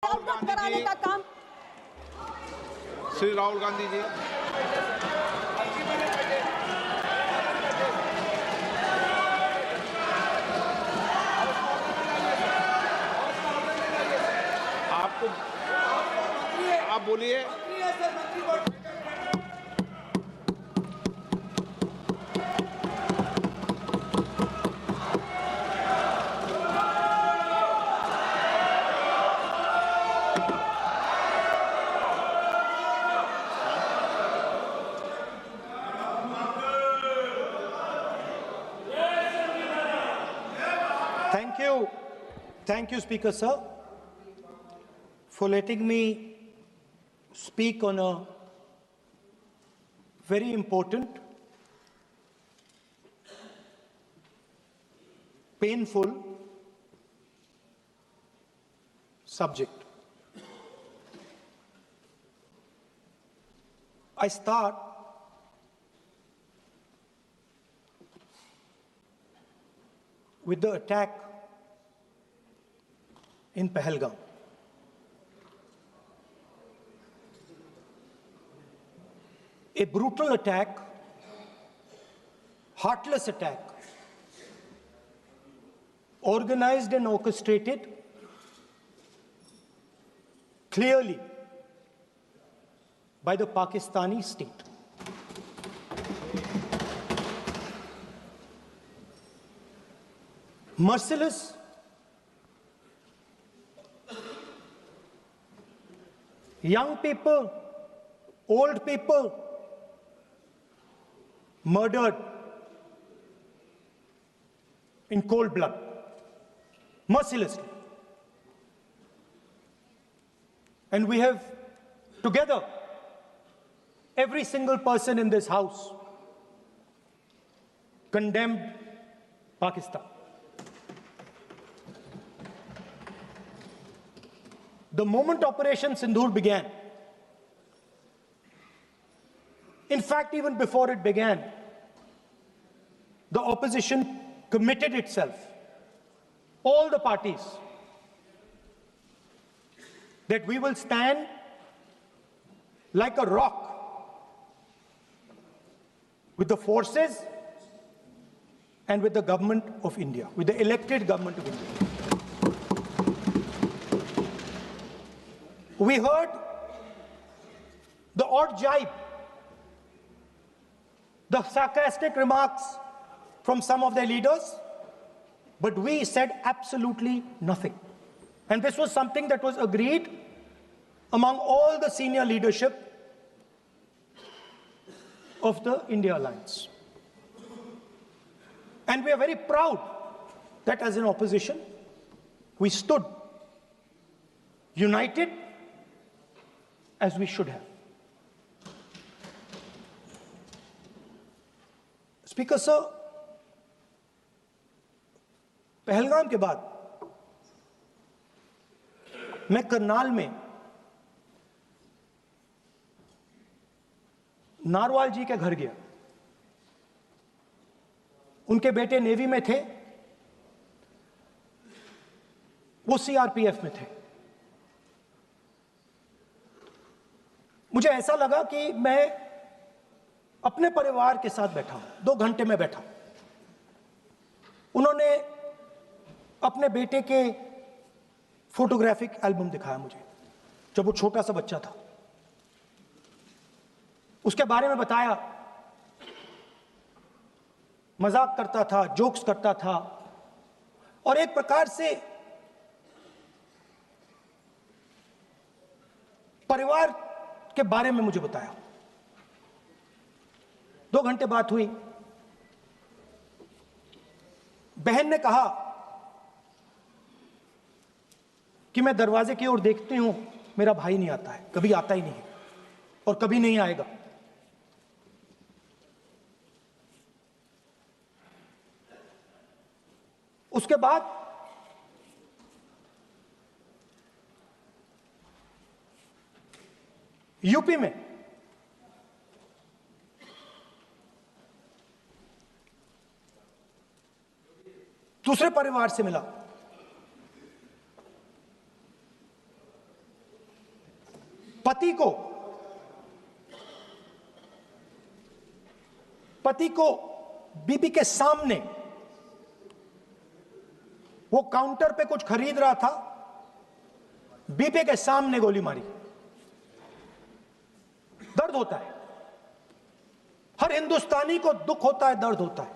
अवगत कराने का काम। श्री राहुल गांधी जी। आपको आप बोलिए। Thank you, Speaker Sir, for letting me speak on a very important, painful subject. I start with the attack in Pahalgam. A brutal attack, heartless attack, organized and orchestrated clearly by the Pakistani state. Merciless, young people, old people murdered in cold blood, mercilessly. And we have together, every single person in this house, condemned Pakistan. The moment Operation Sindoor began, in fact, even before it began, the opposition committed itself, all the parties, that we will stand like a rock with the forces and with the government of India, with the elected government of India. We heard the odd jibe, the sarcastic remarks from some of their leaders, but we said absolutely nothing. And this was something that was agreed among all the senior leadership of the India Alliance. And we are very proud that as an opposition, we stood united as we should have. Speaker Sir, Pahalgam के बाद मैं करनाल में narwhal जी के घर गया। उनके बेटे navy में थे, वो सीआरपीएफ में थे। मुझे ऐसा लगा कि मैं अपने परिवार के साथ बैठा हूं। 2 घंटे में बैठा। उन्होंने अपने बेटे के फोटोग्राफिक एल्बम दिखाया मुझे, जब वो छोटा सा बच्चा था। उसके बारे में बताया, मजाक करता था, जोक्स करता था, और एक प्रकार से परिवार के बारे में मुझे बताया। 2 घंटे बात हुई। बहन ने कहा कि मैं दरवाजे की ओर देखती हूं, मेरा भाई नहीं आता है, कभी आता ही नहीं है और कभी नहीं आएगा। उसके बाद यूपी में दूसरे परिवार से मिला। पति को बीबी के सामने वो काउंटर पे कुछ खरीद रहा था, बीबी के सामने गोली मारी। दर्द होता है, हर हिंदुस्तानी को दुख होता है, दर्द होता है।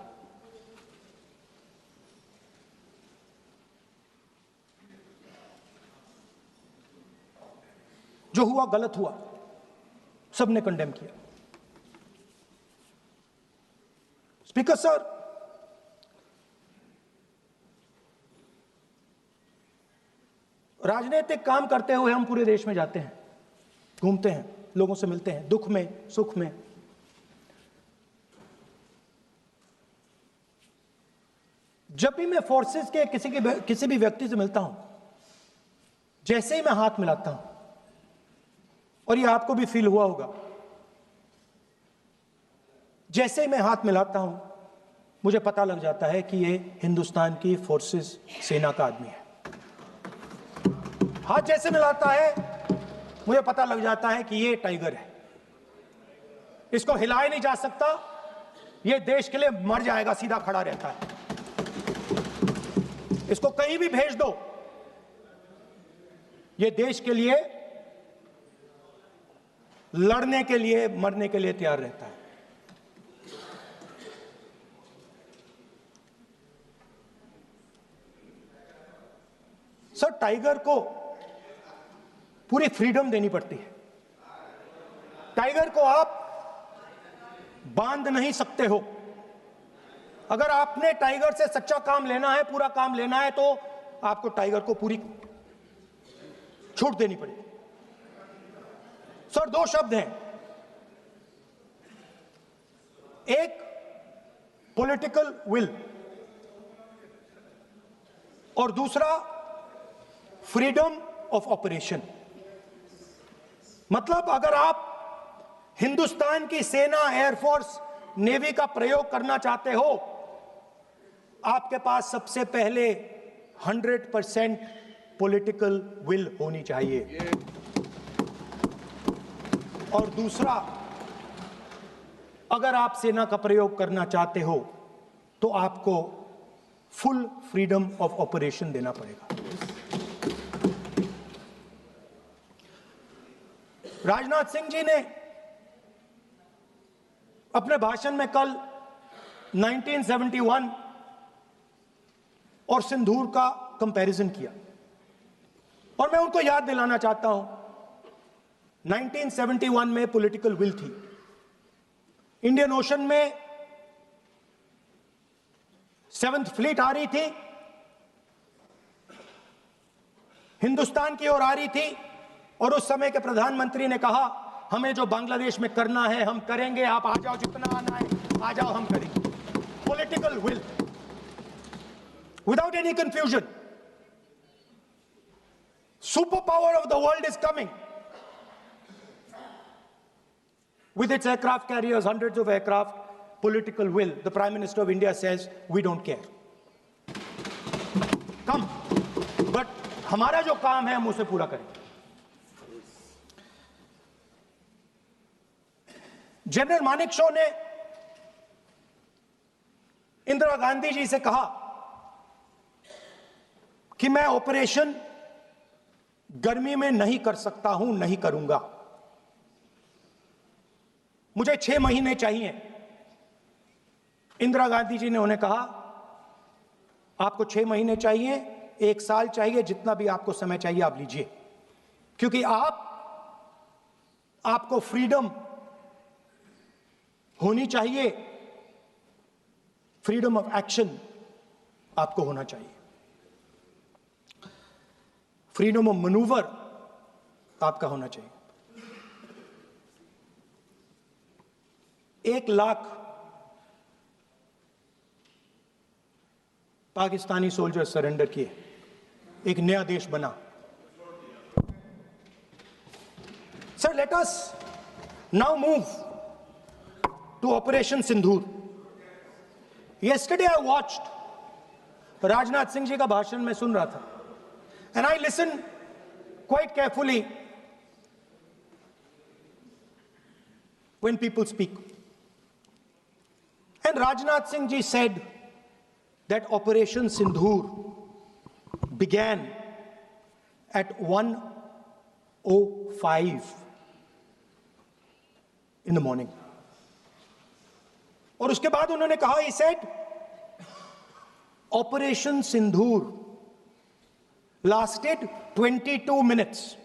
जो हुआ गलत हुआ, सबने कंडेम किया। स्पीकर सर, राजनीतिक काम करते हुए हम पूरे देश में जाते हैं, घूमते हैं, लोगों से मिलते हैं, दुख में, सुख में। जब भी मैं फोर्सेस के किसी भी व्यक्ति से मिलता हूं, जैसे ही मैं हाथ मिलाता हूं, और ये आपको भी फील हुआ होगा, जैसे ही मैं हाथ मिलाता हूं, मुझे पता लग जाता है कि ये हिंदुस्तान की फोर्सेस सेना का आदमी है। हाथ जैसे मिलाता है, मुझे पता लग जाता है कि ये टाइगर है, इसको हिलाया नहीं जा सकता, ये देश के लिए मर जाएगा, सीधा खड़ा रहता है। इसको कहीं भी भेज दो, ये देश के लिए लड़ने के लिए, मरने के लिए तैयार रहता है। सर, टाइगर को पूरी फ्रीडम देनी पड़ती है। टाइगर को आप बांध नहीं सकते हो। अगर आपने टाइगर से सच्चा काम लेना है, पूरा काम लेना है, तो आपको टाइगर को पूरी छूट देनी पड़ेगी। सर, दो शब्द हैं, एक पॉलिटिकल विल और दूसरा फ्रीडम ऑफ ऑपरेशन। मतलब अगर आप हिंदुस्तान की सेना, एयरफोर्स, नेवी का प्रयोग करना चाहते हो, आपके पास सबसे पहले 100% पॉलिटिकल विल होनी चाहिए, और दूसरा, अगर आप सेना का प्रयोग करना चाहते हो तो आपको फुल फ्रीडम ऑफ ऑपरेशन देना पड़ेगा। राजनाथ सिंह जी ने अपने भाषण में कल 1971 और सिंदूर का कंपैरिजन किया, और मैं उनको याद दिलाना चाहता हूं, 1971 में पॉलिटिकल विल थी। इंडियन ओशन में 7th फ्लीट आ रही थी, हिंदुस्तान की ओर आ रही थी, और उस समय के प्रधानमंत्री ने कहा, हमें जो बांग्लादेश में करना है हम करेंगे, आप आ जाओ, जितना आना है आ जाओ, हम करेंगे। Political will, without any confusion. Super power of the world is coming with its aircraft carriers, hundreds of aircraft, political will. The Prime Minister of India says, we don't care. Come. But हमारा जो काम है हम उसे पूरा करेंगे। General Manekshaw ने इंदिरा गांधी जी से कहा कि मैं ऑपरेशन गर्मी में नहीं कर सकता हूं, नहीं करूंगा, मुझे 6 महीने चाहिए। इंदिरा गांधी जी ने उन्हें कहा, आपको 6 महीने चाहिए, 1 साल चाहिए, जितना भी आपको समय चाहिए आप लीजिए, क्योंकि आपको फ्रीडम होनी चाहिए, फ्रीडम ऑफ एक्शन आपको होना चाहिए, फ्रीडम ऑफ मैनूवर आपका होना चाहिए। 1 लाख पाकिस्तानी सोल्जर सरेंडर किए, एक नया देश बना। Sir, let us now move to operation Sindoor. Yesterday I watched, Rajnath Singh ji का भाषण मैं सुन रहा था, and I listen quite carefully when people speak. And Rajnath Singh ji said that Operation Sindhur began at 1:05 in the morning. और उसके बाद उन्होंने कहा, he said, Operation Sindhur lasted 22 minutes.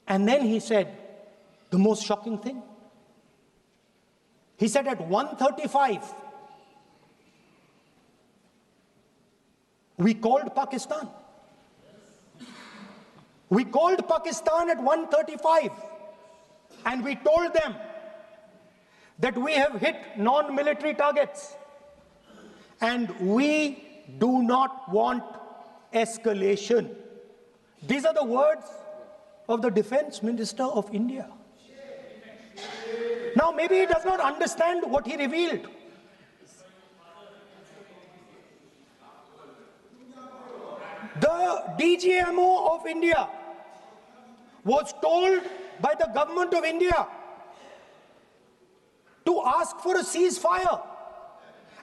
And then he said the most shocking thing. He said at 1:35, we called Pakistan. We called Pakistan at 1:35 and we told them that we have hit non-military targets and we do not want escalation. These are the words of the Defense Minister of India. Now, maybe he does not understand what he revealed. The DGMO of India was told by the government of India to ask for a ceasefire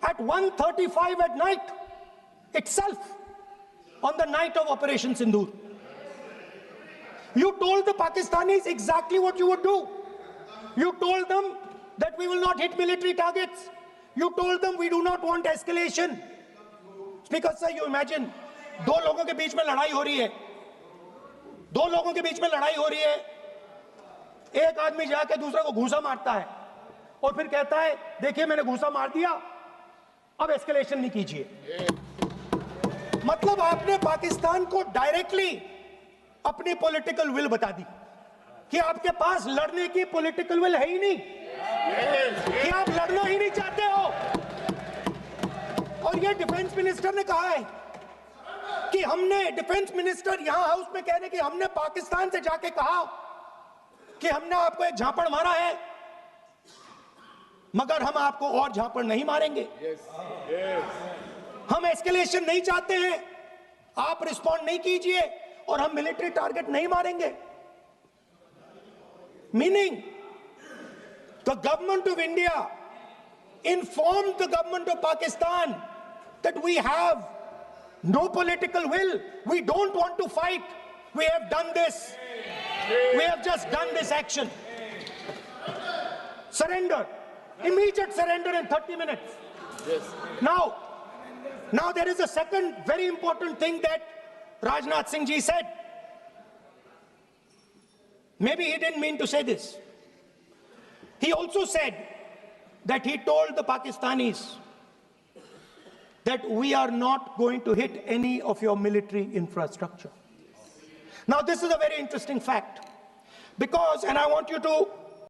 at 1:35 at night itself, on the night of Operation Sindhur. You told the Pakistanis exactly what you would do. You told them that we will not hit military targets. You told them we do not want escalation. Speaker sir, you imagine, दो लोगों के बीच में लड़ाई हो रही है, दो लोगों के बीच में लड़ाई हो रही है, एक आदमी जाके दूसरे को घूंसा मारता है और फिर कहता है देखिए मैंने घूंसा मार दिया, अब एस्केलेशन नहीं कीजिए. मतलब आपने पाकिस्तान को डायरेक्टली अपनी पॉलिटिकल विल बता दी कि आपके पास लड़ने की पॉलिटिकल विल है ही नहीं, कि आप लड़ना ही नहीं चाहते हो. और ये डिफेंस मिनिस्टर ने कहा है कि हमने, डिफेंस मिनिस्टर यहां हाउस में कह रहे कि हमने पाकिस्तान से जाके कहा कि हमने आपको एक झापड़ मारा है मगर हम आपको और झापड़ नहीं मारेंगे. हम एस्केलेशन नहीं चाहते हैं, आप रिस्पॉन्ड नहीं कीजिए और हम मिलिट्री टारगेट नहीं मारेंगे. Meaning the government of India informed the government of Pakistan that we have no political will, we don't want to fight, we have done this, we have just done this action. Surrender, immediate surrender in 30 minutes. Now there is a second very important thing that Rajnath Singh ji said. Maybe he didn't mean to say this. He also said that he told the Pakistanis that we are not going to hit any of your military infrastructure. Now this is a very interesting fact because, and I want you to